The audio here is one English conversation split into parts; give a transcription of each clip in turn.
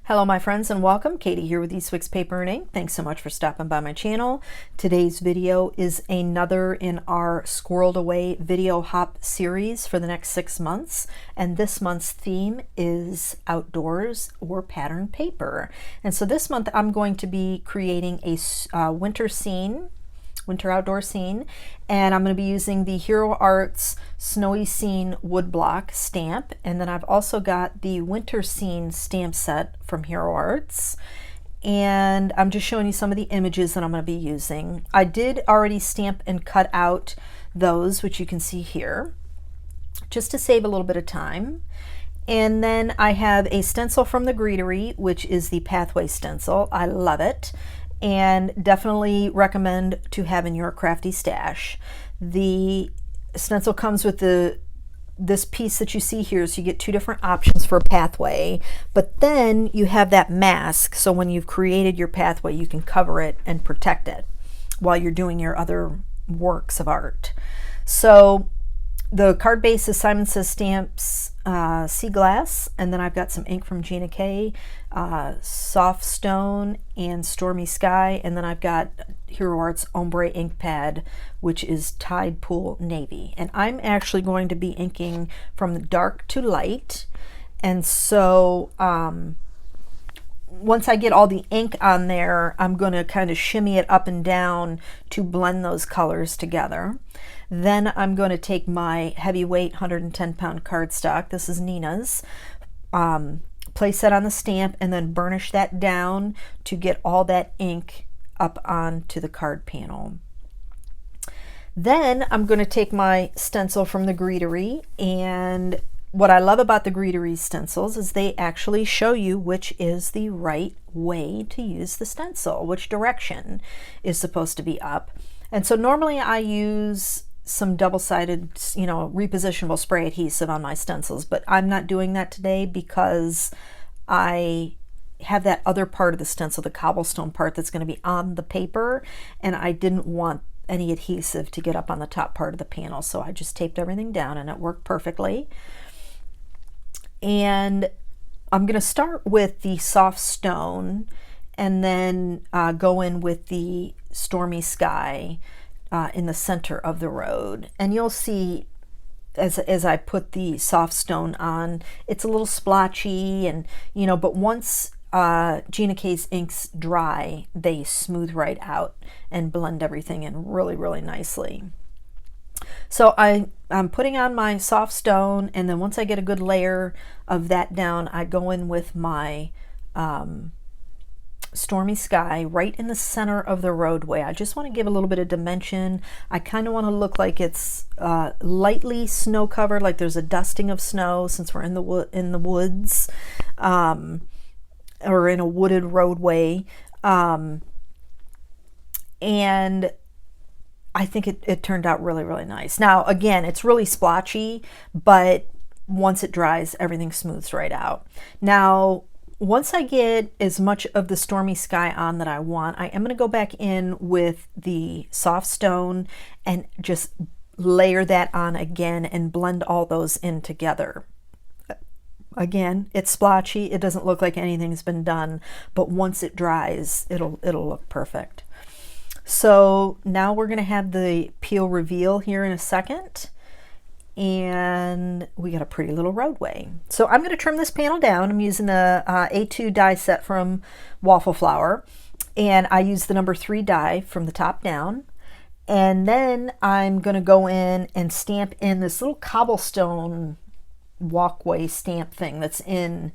Hello my friends and welcome. Katie here with East Wicks Paper and Ink. Thanks so much for stopping by my channel. Today's video is another in our Squirreled Away video hop series for the next 6 months. And this month's theme is outdoors or pattern paper. And so this month I'm going to be creating a winter outdoor scene, and I'm going to be using the Hero Arts Snowy Scene woodblock stamp, and then I've also got the winter scene stamp set from Hero Arts, and I'm just showing you some of the images that I'm going to be using. I did already stamp and cut out those, which you can see here, just to save a little bit of time. And then I have a stencil from the Greetery, which is the Pathway Stencil. I love it, and definitely recommend to have in your crafty stash. The stencil comes with this piece that you see here, so you get 2 different options for a pathway, but then you have that mask, so when you've created your pathway you can cover it and protect it while you're doing your other works of art. So the card base is Simon Says Stamps Sea Glass, and then I've got some ink from Gina K, Soft Stone and Stormy Sky, and then I've got Hero Arts Ombre ink pad, which is Tide Pool Navy. And I'm actually going to be inking from dark to light, and so once I get all the ink on there, I'm going to kind of shimmy it up and down to blend those colors together. Then I'm going to take my heavyweight 110-pound cardstock, this is Nina's, place that on the stamp and then burnish that down to get all that ink up onto the card panel. Then I'm going to take my stencil from the Greetery, and what I love about the Greetery stencils is they actually show you which is the right way to use the stencil, which direction is supposed to be up. And so normally I use some double-sided, repositionable spray adhesive on my stencils, but I'm not doing that today because I have that other part of the stencil, the cobblestone part, that's going to be on the paper, and I didn't want any adhesive to get up on the top part of the panel, so I just taped everything down and it worked perfectly. And I'm going to start with the Soft Stone and then go in with the Stormy Sky in the center of the road. And you'll see as I put the Soft Stone on, it's a little splotchy, and but once Gina K's inks dry, they smooth right out and blend everything in really, really nicely. So I'm putting on my Soft Stone, and then once I get a good layer of that down, I go in with my Stormy Sky right in the center of the roadway. I just want to give a little bit of dimension. I kind of want to look like it's lightly snow covered, like there's a dusting of snow since we're in the woods, or in a wooded roadway, and I think it turned out really, really nice. Now again, it's really splotchy, but once it dries, everything smooths right out. Now once I get as much of the Stormy Sky on that I want, I am going to go back in with the Soft Stone and just layer that on again and blend all those in together. Again, it's splotchy, it doesn't look like anything's been done, but once it dries, it'll look perfect. So now we're going to have the peel reveal here in a second, and we got a pretty little roadway. So I'm going to trim this panel down. I'm using the A2 die set from Waffle Flower, and I use the number 3 die from the top down, and then I'm going to go in and stamp in this little cobblestone walkway stamp thing that's in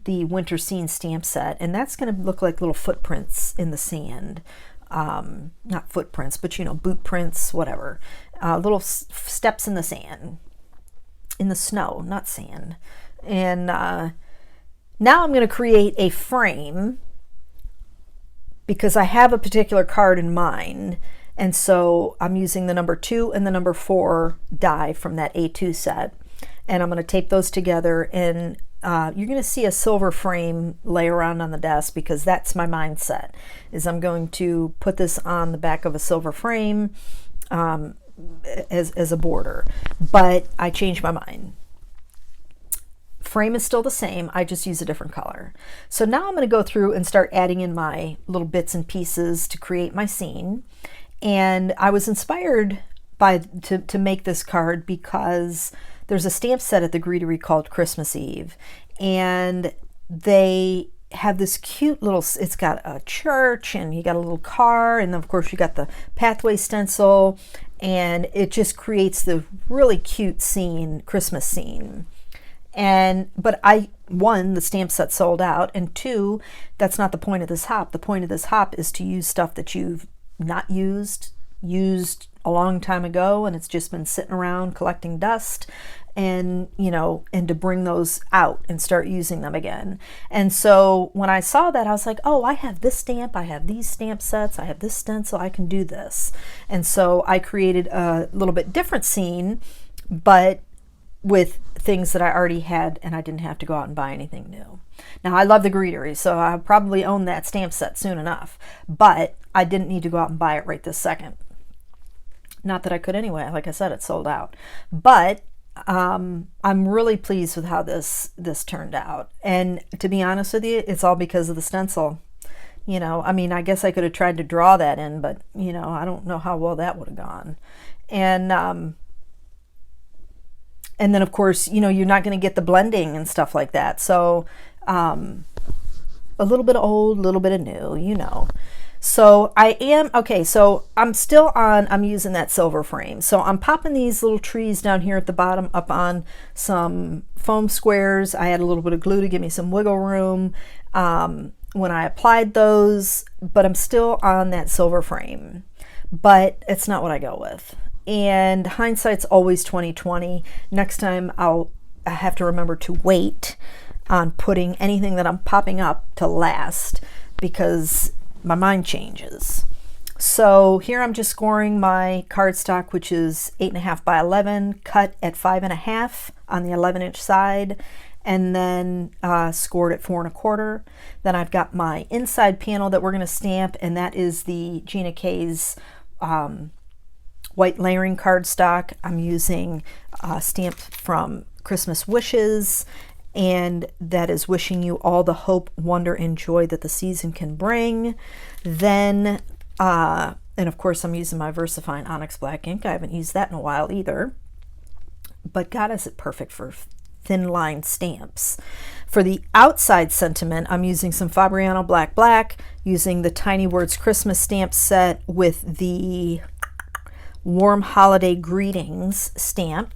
the winter scene stamp set, and that's going to look like little footprints in the sand. Not footprints, but boot prints, whatever. Little steps in the sand, in the snow, not sand. And now I'm going to create a frame because I have a particular card in mind, and so I'm using the number 2 and the number 4 die from that A2 set, and I'm going to tape those together, and you're going to see a silver frame lay around on the desk because that's my mindset, is I'm going to put this on the back of a silver frame, as a border, but I changed my mind. Frame is still the same, I just use a different color. So now I'm going to go through and start adding in my little bits and pieces to create my scene. And I was inspired to make this card because there's a stamp set at the Greetery called Christmas Eve, and they have this cute little, it's got a church and you got a little car, and then of course you got the pathway stencil, and it just creates the really cute scene, Christmas scene. But one, the stamp set sold out, and two, that's not the point of this hop. The point of this hop is to use stuff that you've not used a long time ago, and it's just been sitting around collecting dust, and and to bring those out and start using them again. And so when I saw that, I was like, oh, I have this stamp, I have these stamp sets, I have this stencil, I can do this. And so I created a little bit different scene, but with things that I already had, and I didn't have to go out and buy anything new. Now, I love the Greetery, so I'll probably own that stamp set soon enough, but I didn't need to go out and buy it right this second. Not that I could anyway. Like I said, it's sold out. But I'm really pleased with how this turned out. And to be honest with you, it's all because of the stencil. I mean, I guess I could have tried to draw that in, but I don't know how well that would have gone. And then of course, you're not going to get the blending and stuff like that. So a little bit of old, a little bit of new, So I'm using that silver frame. So I'm popping these little trees down here at the bottom up on some foam squares. I had a little bit of glue to give me some wiggle room when I applied those, but I'm still on that silver frame. But it's not what I go with. And hindsight's always 20/20. Next time I have to remember to wait on putting anything that I'm popping up to last, because my mind changes. So here I'm just scoring my cardstock, which is 8.5 by 11, cut at 5.5 on the 11-inch side, and then scored at 4.25. Then I've got my inside panel that we're going to stamp, and that is the Gina K's white layering cardstock. I'm using stamped from Christmas Wishes, and that is wishing you all the hope, wonder, and joy that the season can bring. Then, and of course I'm using my VersaFine Onyx Black ink. I haven't used that in a while either, but God, is it perfect for thin line stamps. For the outside sentiment, I'm using some Fabriano Black, using the Tiny Words Christmas stamp set with the Warm Holiday Greetings stamp.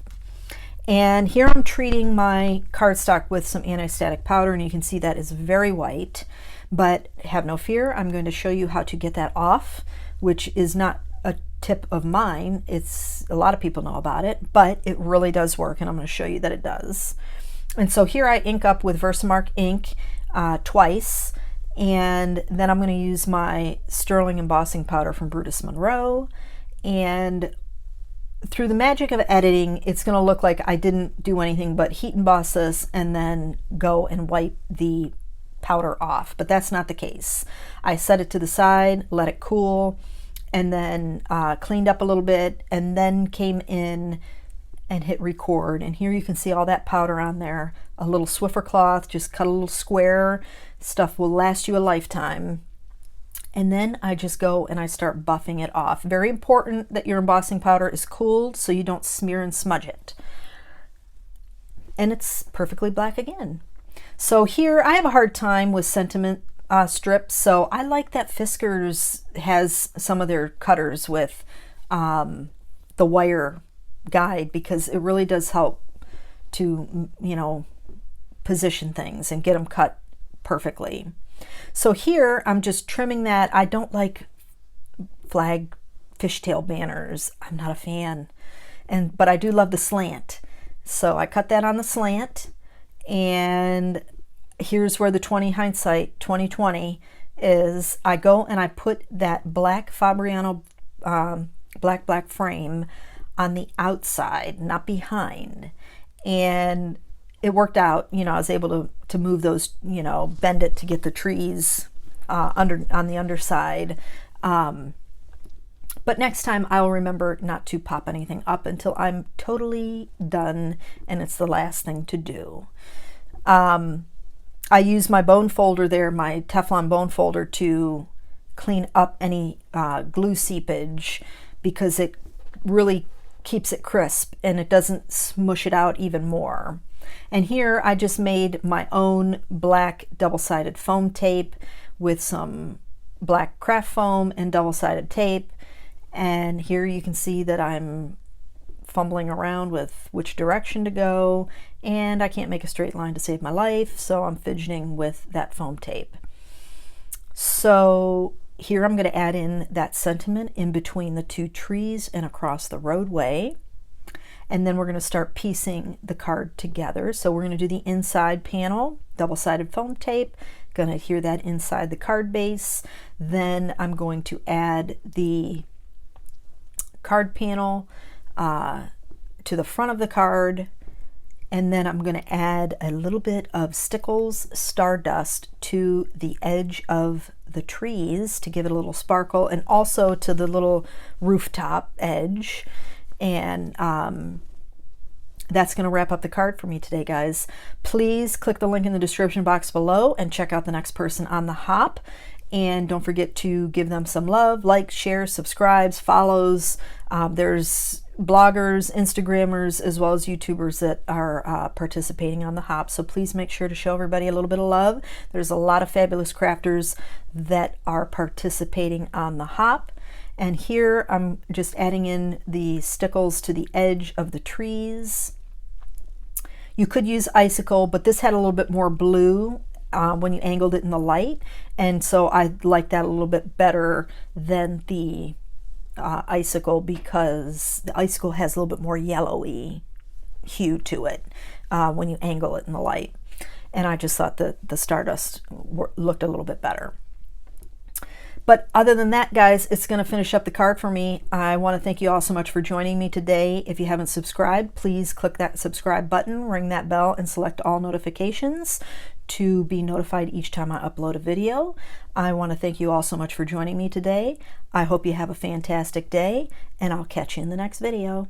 And here I'm treating my cardstock with some anti-static powder, and you can see that is very white, but have no fear, I'm going to show you how to get that off, which is not a tip of mine. It's a lot of people know about it, but it really does work, and I'm going to show you that it does. And so here I ink up with Versamark ink twice, and then I'm going to use my sterling embossing powder from Brutus Monroe. And through the magic of editing, it's going to look like I didn't do anything but heat emboss this and then go and wipe the powder off, but that's not the case. I set it to the side, let it cool, and then cleaned up a little bit, and then came in and hit record. And here you can see all that powder on there. A little Swiffer cloth, just cut a little square. Stuff will last you a lifetime. And then I just go and I start buffing it off. Very important that your embossing powder is cooled so you don't smear and smudge it. And it's perfectly black again. So here I have a hard time with sentiment strips, so I like that Fiskars has some of their cutters with the wire guide, because it really does help to, position things and get them cut perfectly. So here I'm just trimming that. I don't like flag fishtail banners. I'm not a fan, but I do love the slant. So I cut that on the slant, and here's where the 20 is. I go and I put that black Fabriano black frame on the outside, not behind, and it worked out. I was able to move those, bend it to get the trees on the underside. But next time I'll remember not to pop anything up until I'm totally done and it's the last thing to do. I use my bone folder there, my Teflon bone folder, to clean up any glue seepage, because it really keeps it crisp and it doesn't smush it out even more. And here I just made my own black double-sided foam tape with some black craft foam and double-sided tape. And here you can see that I'm fumbling around with which direction to go, and I can't make a straight line to save my life, so I'm fidgeting with that foam tape. So here I'm going to add in that sentiment in between the two trees and across the roadway. And then we're going to start piecing the card together. So we're going to do the inside panel, double-sided foam tape, going to adhere that inside the card base. Then I'm going to add the card panel to the front of the card, and then I'm going to add a little bit of Stickles Stardust to the edge of the trees to give it a little sparkle, and also to the little rooftop edge. And that's going to wrap up the card for me today, guys. Please click the link in the description box below and check out the next person on the hop. And don't forget to give them some love, like, share, subscribes, follows. There's bloggers, Instagrammers, as well as YouTubers that are participating on the hop. So please make sure to show everybody a little bit of love. There's a lot of fabulous crafters that are participating on the hop. And here I'm just adding in the stickles to the edge of the trees. You could use icicle, but this had a little bit more blue when you angled it in the light, and so I like that a little bit better than the icicle, because the icicle has a little bit more yellowy hue to it when you angle it in the light. And I just thought that the Stardust looked a little bit better. But other than that, guys, it's going to finish up the card for me. I want to thank you all so much for joining me today. If you haven't subscribed, please click that subscribe button, ring that bell, and select all notifications to be notified each time I upload a video. I want to thank you all so much for joining me today. I hope you have a fantastic day, and I'll catch you in the next video.